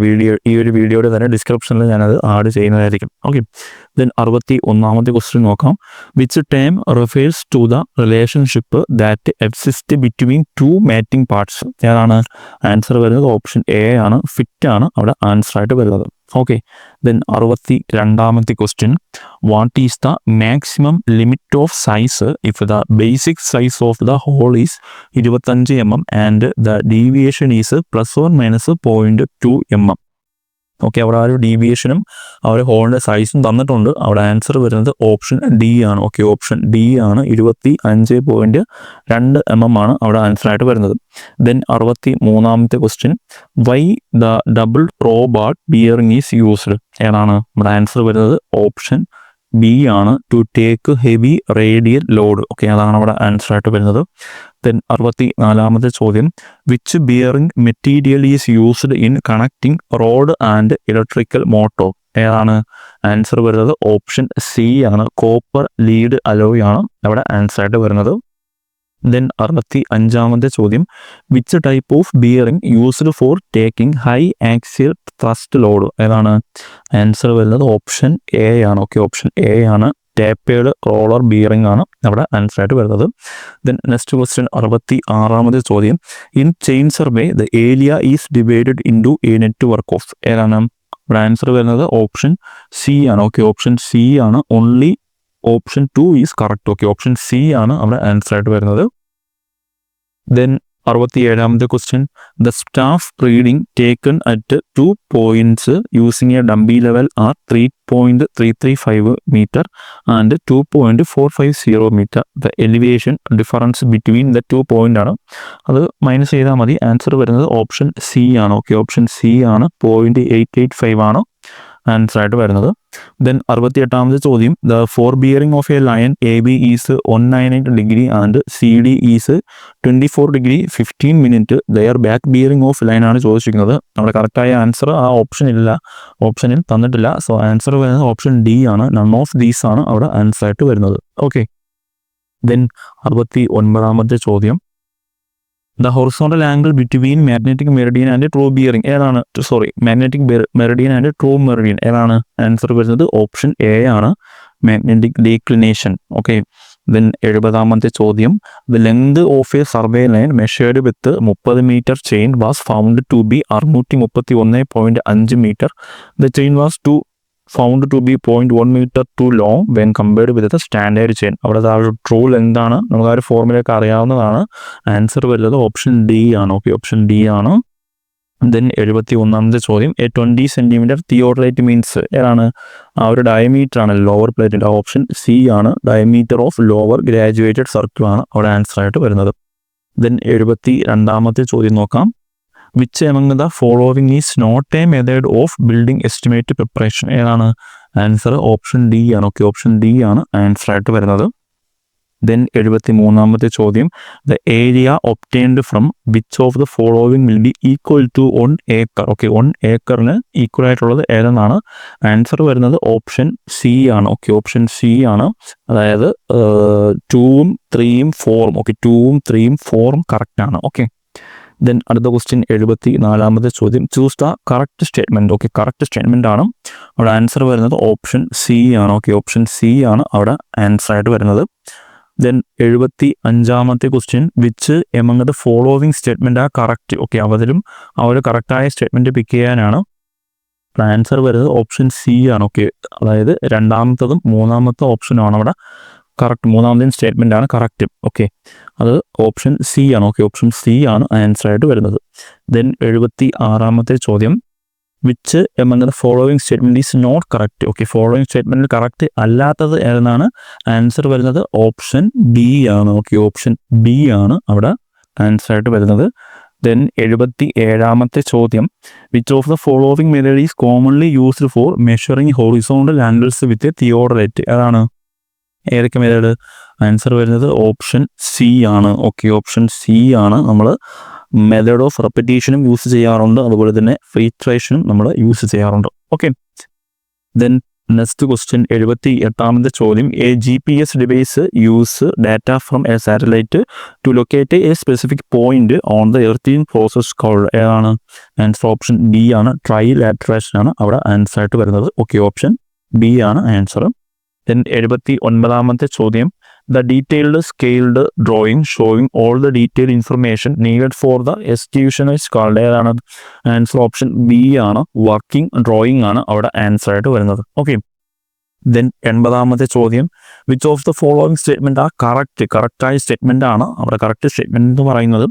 ഈ ഒരു വീഡിയോയുടെ തന്നെ ഡിസ്ക്രിപ്ഷനിൽ ഞാനത് ആഡ് ചെയ്യുന്നതായിരിക്കും. ഓക്കെ, ദെൻ 61ാമത്തെ ക്വസ്റ്റ്യൻ നോക്കാം. Which term refers to the relationship that exist between two mating parts? ഏതാണ് ആൻസർ വരുന്നത്? ഓപ്ഷൻ എ ആണ്, ഫിറ്റ് ആണ് അവിടെ ആൻസർ ആയിട്ട് വരുന്നത്. ഓക്കെ, ദെൻ 62ാമത്തെ question, what is the maximum limit of size if the basic size of the hole is 25 mm and the deviation is +or-0.2 mm? Okay, അവിടെ ആ ഒരു ഡീവിയേഷനും ആ ഒരു ഹോളിൻ്റെ സൈസും തന്നിട്ടുണ്ട്. അവിടെ ആൻസർ വരുന്നത് ഓപ്ഷൻ ഡി ആണ്. ഓക്കെ, ഓപ്ഷൻ ഡി ആണ്, 25.2 mm ആണ് അവിടെ ആൻസർ ആയിട്ട് വരുന്നത്. ദെൻ 63ാമത്തെ question, why the double row ball bearing is used? ഏതാണ് നമ്മുടെ ആൻസർ വരുന്നത്? ഓപ്ഷൻ ബി ആണ്, to take heavy radial load. Okay, അതാണ് അവിടെ ആൻസർ ആയിട്ട് വരുന്നത്. ദെൻ 64ാമത്തെ ചോദ്യം, which bearing material is used in connecting rod and electrical motor? ഏതാണ് ആൻസർ വരുന്നത്? ഓപ്ഷൻ സി ആണ്, കോപ്പർ ലീഡ് അലോയ് ആണ് അവിടെ ആൻസർ ആയിട്ട് വരുന്നത്. ദെൻ 65ാമത്തെ ചോദ്യം, which type of bearing used for taking high axial thrust load? ഏതാണ് ആൻസർ വരുന്നത്? ഓപ്ഷൻ എ ആണ്. ഓക്കെ, ഓപ്ഷൻ എ ആണ്, ടാപ്പേഡ് റോളർ ബിയറിംഗ് ആണ് അവിടെ ആൻസർ ആയിട്ട് വരുന്നത്. ദെൻ നെക്സ്റ്റ് ക്വസ്റ്റ്യൻ 66ാമത്തെ ചോദ്യം, in chain survey the area is divided into a network of? ഏതാണ് ഇവിടെ ആൻസർ വരുന്നത്? ഓപ്ഷൻ സി ആണ്. ഓക്കെ, ഓപ്ഷൻ സി ആണ്, only option 2 is correct. Okay, option C ആണ് അവിടെ ആൻസർ ആയിട്ട് വരുന്നത്. ദെൻ 67ാമത്തെ question, the staff reading taken at 2 points using a dumpy level are 3.335 meter and 2.450 meter. The elevation difference between the 2 point ആണ്, അത് minus ചെയ്താൽ മതി. Answer വരുന്നത് ഓപ്ഷൻ സി ആണ്. ഓക്കെ, ഓപ്ഷൻ സി ആണ്, 0.885 ആണ് ആൻസർ ആയിട്ട് വരുന്നത്. ദെൻ 68ാമത്തെ ചോദ്യം, the four bearing of a line A B is 198 degree and C D is 24 degree 15 minute. Their back bearing of line ആണ് ചോദിച്ചിരിക്കുന്നത്. നമ്മുടെ കറക്റ്റായ ആൻസർ ആ ഓപ്ഷനിൽ തന്നിട്ടില്ല. സോ ആൻസർ വരുന്നത് ഓപ്ഷൻ ഡി ആണ്, നൺ ഓഫ് ദീസ് ആണ് അവിടെ ആൻസർ ആയിട്ട് വരുന്നത്. ഓക്കെ, ദെൻ 69ാമത്തെ ചോദ്യം, the horizontal angle between magnetic meridian and true bearing? ഏതാണ് magnetic meridian and true meridian? ഏതാണ് ആൻസർ വരുന്നത്? ഓപ്ഷൻ എ ആണ്, മാഗ്നറ്റിക് ഡീക്ലിനേഷൻ. ഓക്കെ, ദെൻ 70ാമത്തെ ചോദ്യം, the length of a survey line measured with 30 meter chain was found to be 631.5 meter. The chain was found to be 0.1 meter too long when compared with the standard chain. അവിടെ ആ ഒരു true length ആണ്, നമുക്ക് ആ ഒരു ഫോർമുലയൊക്കെ അറിയാവുന്നതാണ്. Answer വരുന്നത് option D ആണ്. ഓക്കെ, ഓപ്ഷൻ ഡി ആണ്. ദെൻ 71ാമത്തെ ചോദ്യം, എ 20 centimeter തിയോഡലൈറ്റ് മീൻസ്? ഏതാണ് ആ ഒരു ഡയമീറ്റർ ആണ് ലോവർ പ്ലേറ്റിൻ്റെ. ഓപ്ഷൻ സി ആണ്, diameter of lower graduated circle ആണ് അവിടെ ആൻസർ ആയിട്ട് വരുന്നത്. ദെൻ 72ാമത്തെ ചോദ്യം നോക്കാം. Which among the following is not a method of building estimate preparation? ഏതാണ് ആൻസർ? ഓപ്ഷൻ ഡി ആണ്. ഓക്കെ, ഓപ്ഷൻ ഡി ആണ് ആൻസർ ആയിട്ട് വരുന്നത്. ദെൻ 73ാമത്തെ ചോദ്യം, the area obtained from which of the following will be equal to 1 acre? Okay, 1 acreന് equal ആയിട്ടുള്ളത് ഏതെന്നാണ് answer വരുന്നത്? ഓപ്ഷൻ സി ആണ്. ഓക്കെ, ഓപ്ഷൻ സി ആണ്, അതായത് 2ഉം 3ഉം 4ഉം. ഓക്കെ, 2ഉം 3ഉം 4ഉം കറക്റ്റ് ആണ്. ഓക്കെ, ദെൻ അടുത്ത ക്വസ്റ്റ്യൻ 74ാമത്തെ ചോദ്യം, choose the correct statement. Okay, correct statement ആണ് അവിടെ ആൻസർ വരുന്നത് ഓപ്ഷൻ സി ആണ്. ഓക്കെ, ഓപ്ഷൻ സി ആണ് അവിടെ ആൻസർ ആയിട്ട് വരുന്നത്. ദെൻ 75ാമത്തെ question, which among the following statement ആ കറക്റ്റ്? ഓക്കെ, അവതിലും ആ ഒരു കറക്റ്റായ സ്റ്റേറ്റ്മെൻറ്റ് പിക്ക് ചെയ്യാനാണ് ആൻസർ വരുന്നത് ഓപ്ഷൻ സി ആണ്. ഓക്കെ, അതായത് രണ്ടാമത്തതും മൂന്നാമത്തെ ഓപ്ഷനുമാണ് അവിടെ കറക്റ്റ്. മൂന്നാമത്തെ സ്റ്റേറ്റ്മെൻ്റ് ആണ് കറക്റ്റ്. ഓക്കെ, അത് ഓപ്ഷൻ സി ആണ്. ഓക്കെ, ഓപ്ഷൻ സി ആണ് ആൻസർ ആയിട്ട് വരുന്നത്. ദെൻ 76ാമത്തെ ചോദ്യം, which among the following statement is not correct. Okay, following സ്റ്റേറ്റ്മെന്റിൽ കറക്റ്റ് അല്ലാത്തത് ഏതെന്നാണ് ആൻസർ വരുന്നത്? ഓപ്ഷൻ ബി ആണ്. ഓക്കെ, ഓപ്ഷൻ ബി ആണ് അവിടെ ആൻസർ ആയിട്ട് വരുന്നത്. ദെൻ 77ാമത്തെ ചോദ്യം, which of the following method is commonly used for measuring horizontal angles with theodolite? ഏതാണ്, ഏതൊക്കെ മെത്തേഡ്? ആൻസർ വരുന്നത് ഓപ്ഷൻ സി ആണ്. ഓക്കെ, ഓപ്ഷൻ സി ആണ്. നമ്മൾ മെത്തേഡ് ഓഫ് റെപ്പിറ്റേഷനും യൂസ് ചെയ്യാറുണ്ട്, അതുപോലെ തന്നെ ഫിൽട്രേഷനും നമ്മൾ യൂസ് ചെയ്യാറുണ്ട്. ഓക്കെ, ദെൻ നെക്സ്റ്റ് ക്വസ്റ്റ്യൻ 78ാമത്തെ ചോദ്യം, a GPS device use data from a satellite to locate a specific point on the earthing process called? ഏതാണ് ആൻസർ? ഓപ്ഷൻ ബി ആണ്. ട്രൈലാറ്ററേഷൻ ആണ് അവിടെ ആൻസർ ആയിട്ട് വരുന്നത്. ഓക്കെ, ഓപ്ഷൻ ബി ആണ് ആൻസർ. ദെൻ 79ാമത്തെ ചോദ്യം, the detailed scaled drawing showing all the detail information needed for the execution is called? ഏതാണ് ആൻസർ? ഓപ്ഷൻ ബി ആണ്. വർക്കിംഗ് ഡ്രോയിങ് ആണ് അവിടെ ആൻസർ ആയിട്ട് വരുന്നത്. ഓക്കെ, ദെൻ 80ാമത്തെ ചോദ്യം, which of the following statement ആ കറക്റ്റായ സ്റ്റേറ്റ്മെന്റ് ആണ് അവിടെ? കറക്റ്റ് സ്റ്റേറ്റ്മെന്റ് എന്ന് പറയുന്നത്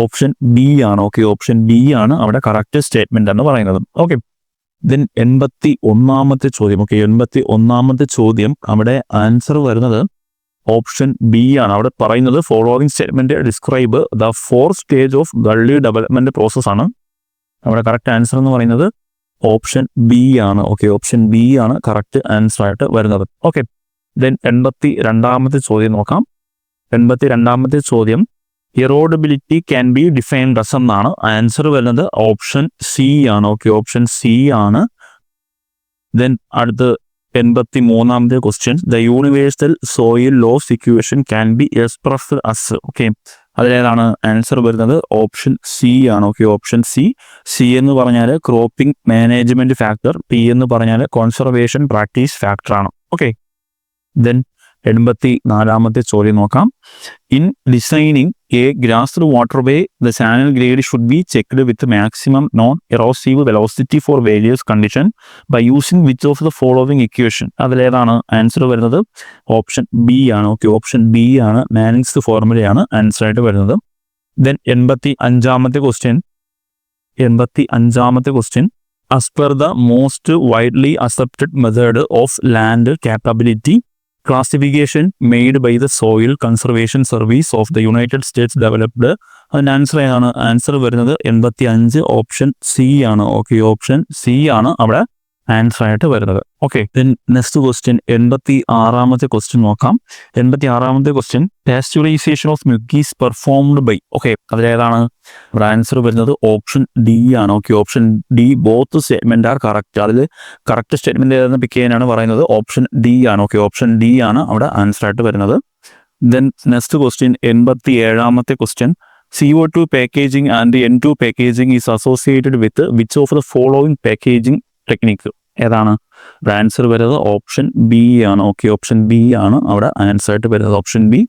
ഓപ്ഷൻ ബി ആണ്. ഓക്കെ, ഓപ്ഷൻ ബി ആണ് അവിടെ കറക്റ്റ് സ്റ്റേറ്റ്മെന്റ് എന്ന് പറയുന്നത്. ഓക്കെ, ദെൻ 81ാമത്തെ ചോദ്യം. ഓക്കെ, 81ാമത്തെ ചോദ്യം അവിടെ ആൻസർ വരുന്നത് ഓപ്ഷൻ ബി ആണ്. അവിടെ പറയുന്നത് following statement describe the 4 stage of gully development process ആണ്. അവിടെ കറക്റ്റ് ആൻസർ എന്ന് പറയുന്നത് ഓപ്ഷൻ ബി ആണ്. ഓക്കെ, ഓപ്ഷൻ ബി ആണ് കറക്റ്റ് ആൻസർ ആയിട്ട് വരുന്നത്. ഓക്കെ, ദെൻ 82ാമത്തെ ചോദ്യം നോക്കാം. 82ാമത്തെ ചോദ്യം, erodibility can be defined as എന്നാണ്. ആൻസർ വരുന്നത് ഓപ്ഷൻ സി ആണ്. ഓക്കെ, ഓപ്ഷൻ സി ആണ്. ദെൻ അടുത്ത് 83ാമത്തെ question, the universal soil loss equation can be expressed as? Okay, അതിലേതാണ് ആൻസർ വരുന്നത്? ഓപ്ഷൻ സി ആണ്. Okay, option C. സി എന്ന് പറഞ്ഞാൽ ക്രോപ്പിംഗ് മാനേജ്മെന്റ് ഫാക്ടർ, പി എന്ന് പറഞ്ഞാൽ കോൺസർവേഷൻ പ്രാക്ടീസ് ഫാക്ടർ ആണ്. ഓക്കെ, ദെൻ 84ാമത്തെ ചോദ്യം നോക്കാം. In designing a grass waterway the channel grade should be checked with maximum non erosive velocity for various condition by using which of the following equation? അതിലേതാണ് answer വരുന്നത്? Option B ആണ്. Okay, option B ആണ്. Manning's ഫോർമുലയാണ് answer ആയിട്ട് വരുന്നത്. Then 85ാമത്തെ question, 85ാമത്തെ question, as per the most widely accepted method of land capability classification made by the Soil Conservation Service of the United States developed? അതിൻ്റെ answer ഏതാണ്? Answer വരുന്നത് 85 option C ആണ്. Okay, option C ആണ് അവിടെ answer ആയിട്ട് വരുന്നത്. Okay, then next question 86ാമത്തെ question നോക്കാം. 86ാമത്തെ question, pasteurisation of milk is performed by? Okay, അതിലേതാണ് ഇവിടെ ആൻസർ വരുന്നത്? ഓപ്ഷൻ ഡി ആണ്. Okay, option D. Both statement are correct. അതിൽ കറക്റ്റ് സ്റ്റേറ്റ്മെന്റ് ഏതെന്ന് പിക്ക് ചെയ്യാനാണ് പറയുന്നത്? ഓപ്ഷൻ ഡി ആണ്. ഓക്കെ, ഓപ്ഷൻ ഡി ആണ് അവിടെ ആൻസർ ആയിട്ട് വരുന്നത്. ദെൻ നെക്സ്റ്റ് ക്വസ്റ്റ്യൻ 87ാമത്തെ question, CO2 packaging and N2 packaging is associated with which of the following packaging technique? ഏതാണ് ആൻസർ വരുന്നത്? ഓപ്ഷൻ ബി ആണ്. ഓക്കെ, ഓപ്ഷൻ ബി ആണ് അവിടെ ആൻസർ ആയിട്ട് വരുന്നത്. Option B.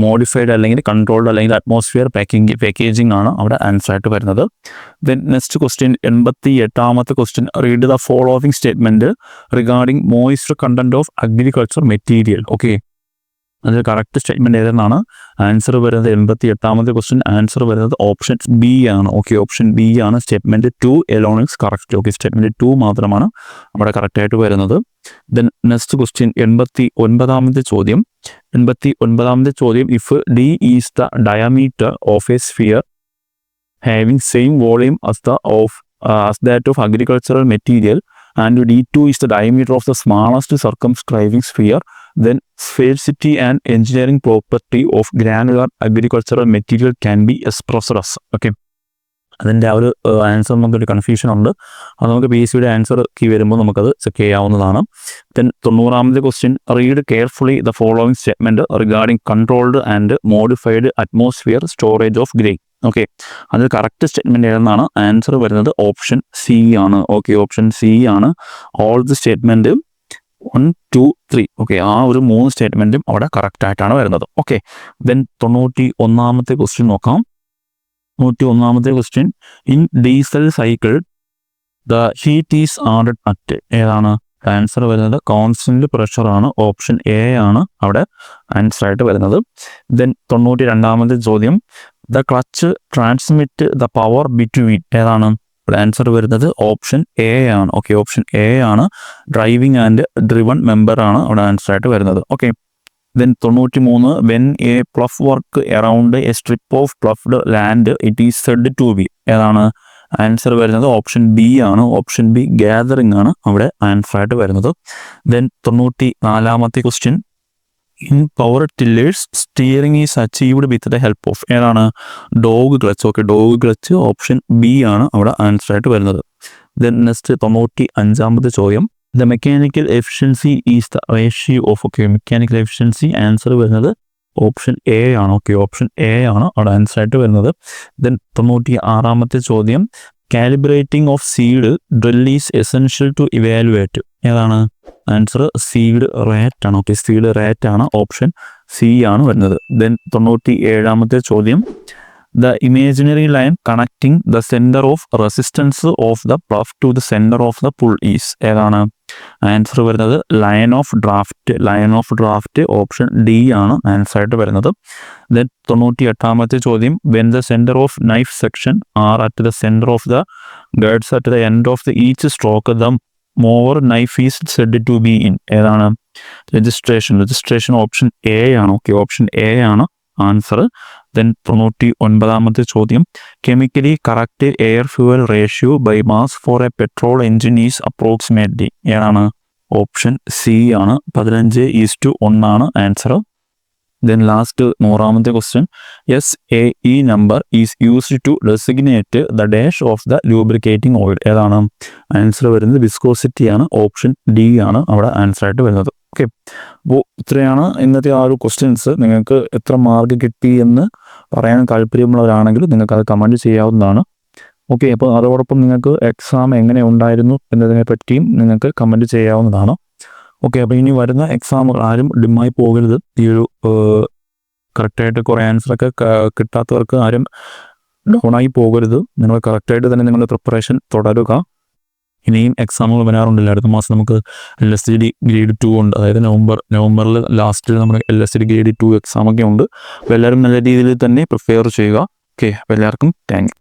മോഡിഫൈഡ് അല്ലെങ്കിൽ കൺട്രോൾഡ് അല്ലെങ്കിൽ അറ്റ്മോസ്ഫിയർ പാക്കേജിംഗ് ആണ് അവിടെ ആൻസർ ആയിട്ട് വരുന്നത്. ദെൻ നെക്സ്റ്റ് ക്വസ്റ്റ്യൻ 88ാമത്തെ question, read the following statement regarding moisture content of agriculture material? Okay, അതിൽ കറക്റ്റ് സ്റ്റേറ്റ്മെന്റ് ഏതെന്നാണ് ആൻസർ വരുന്നത്? 88ാമത്തെ ക്വസ്റ്റ്യൻ ആൻസർ വരുന്നത് ഓപ്ഷൻ ബി ആണ്. ഓക്കെ, ഓപ്ഷൻ ബി ആണ്. Statement 2 alone is correct. Okay, statement 2 മാത്രമാണ് അവിടെ കറക്റ്റ് ആയിട്ട് വരുന്നത്. ദെൻ നെക്സ്റ്റ് ക്വസ്റ്റ്യൻ 89ാമത്തെ ചോദ്യം. 89ാമത്തെ ചോദ്യം, if D is the diameter of A sphere having same volume as that of agricultural material and D2 is the diameter of the smallest circumscribing sphere, then sphericity and engineering property of granular agricultural material can be expressed as? Okay, അതിൻ്റെ ആ ഒരു answer നമുക്കൊരു confusion ഉണ്ട്. അത് നമുക്ക് PSCയുടെ answer key വരുമ്പോൾ നമുക്കത് check ചെയ്യാവുന്നതാണ്. ദെൻ 90ാമത്തെ question, read carefully the following statement regarding controlled and modified atmosphere storage of grain? Okay, അത് കറക്റ്റ് സ്റ്റേറ്റ്മെന്റ് ഏതെന്നാണ് ആൻസർ വരുന്നത്? ഓപ്ഷൻ സി ആണ്. ഓക്കെ, ഓപ്ഷൻ സി ആണ്. All the statement 1, 2, 3. ഓക്കെ, ആ ഒരു 3 സ്റ്റേറ്റ്മെന്റും അവിടെ കറക്റ്റ് ആയിട്ടാണ് വരുന്നത്. ഓക്കെ, ദെൻ 91ാമത്തെ ക്വസ്റ്റ്യൻ നോക്കാം. 91ാമത്തെ question, in diesel cycle the heat is added at? ഏതാണ് ആൻസർ വരുന്നത്? കോൺസ്റ്റന്റ് പ്രഷർ ആണ്. ഓപ്ഷൻ എ ആണ് അവിടെ ആൻസർ ആയിട്ട് വരുന്നത്. ദെൻ 92ാമത്തെ ചോദ്യം, the clutch transmit the power between? ഏതാണ് ഇവിടെ ആൻസർ വരുന്നത് ഓപ്ഷൻ എ ആണ്. ഓക്കെ, ഓപ്ഷൻ എ ആണ്. ഡ്രൈവിംഗ് ആൻഡ് ഡ്രിവൺ മെമ്പർ ആണ് അവിടെ ആൻസർ ആയിട്ട് വരുന്നത്. Okay, then 93 when a plough work around a strip of ploughed land it is said to be. ഏതാണ് ആൻസർ വരുന്നത്? ഓപ്ഷൻ ബി ആണ്. ഓപ്ഷൻ ബി ഗ്യാതറിംഗ് ആണ് അവിടെ ആൻസർ ആയിട്ട് വരുന്നത്. Then 94 question, in power tillers steering is achieved with the help of. ഏതാണ്? Dog clutch. Okay, dog clutch option B ആണ് അവിടെ ആൻസർ ആയിട്ട് വരുന്നത്. ദെൻ നെക്സ്റ്റ് 95 ചോദ്യം, the mechanical efficiency is the ratio of. Okay, mechanical efficiency answer വരുന്നത് option A ആണ്. Okay, option A ആണ് അവിടെ ആൻസർ ആയിട്ട് വരുന്നത്. ദെൻ 96 ചോദ്യം, calibrating of seed drill is essential to evaluate. ഏതാണ് ആൻസർ? സീഡ് റേറ്റ് ആണ്. ഓക്കെ, സീഡ് റേറ്റ് ആണ്. ഓപ്ഷൻ സി ആണ് വരുന്നത്. ദെൻ 97 ചോദ്യം, the imaginary line connecting the centre of resistance of the plough to the centre of the pull is. ഏതാണ് answer വരുന്നത്? Line of draft. Line of draft option D ആണ് answer ആയിട്ട് വരുന്നത്. Then 98 ചോദ്യം, when the centre of knife section R at the centre of the guides at the end of the each stroke the more knife is said to be in. ഏതാണ്? Registration. Registration option A ആണ്. Okay, option A ആണ് answer. Then 99 ചോദ്യം, chemically correct air fuel ratio by mass for a petrol engine is approximately. ഏതാണ്? Option C ആണ്. 15:1 ആണ് answer. Then last 100 question, SAE number is used to designate the dash of the lubricating oil. ഏതാണ് answer വരുന്നത്? Viscosity ആണ്. Option D ആണ് അവിടെ answer ആയിട്ട് വരുന്നത്. ഓക്കെ, അപ്പോൾ ഇത്രയാണ് ഇന്നത്തെ ആ ഒരു ക്വസ്റ്റ്യൻസ്. നിങ്ങൾക്ക് എത്ര മാർക്ക് കിട്ടി എന്ന് പറയാൻ താല്പര്യമുള്ളവരാണെങ്കിൽ നിങ്ങൾക്ക് അത് കമൻറ്റ് ചെയ്യാവുന്നതാണ്. ഓക്കെ, അപ്പോൾ അതോടൊപ്പം നിങ്ങൾക്ക് എക്സാം എങ്ങനെ ഉണ്ടായിരുന്നു എന്നതിനെ പറ്റിയും നിങ്ങൾക്ക് കമൻറ്റ് ചെയ്യാവുന്നതാണ്. ഓക്കെ, അപ്പോൾ ഇനി വരുന്ന എക്സാമുകൾ ആരും ഡിമ്മായി പോകരുത്. ഈ ഒരു കറക്റ്റായിട്ട് കുറേ ആൻസറൊക്കെ കിട്ടാത്തവർക്ക് ആരും ഡൗണായി പോകരുത്. നിങ്ങൾ കറക്റ്റായിട്ട് തന്നെ നിങ്ങളുടെ പ്രിപ്പറേഷൻ തുടരുക. ഇനിയും എക്സാമുകൾ വരാറുണ്ടല്ലോ. അടുത്ത മാസം നമുക്ക് LSTD ഗ്രേഡ് 2 ഉണ്ട്. അതായത് നവംബറിൽ ലാസ്റ്റിൽ നമ്മുടെ LSTD ഗ്രേഡ് 2 എക്സാമൊക്കെ ഉണ്ട്. അപ്പോൾ എല്ലാവരും നല്ല രീതിയിൽ തന്നെ പ്രിപ്പയർ ചെയ്യുക. ഓക്കെ, അപ്പോൾ എല്ലാവർക്കും താങ്ക് യു.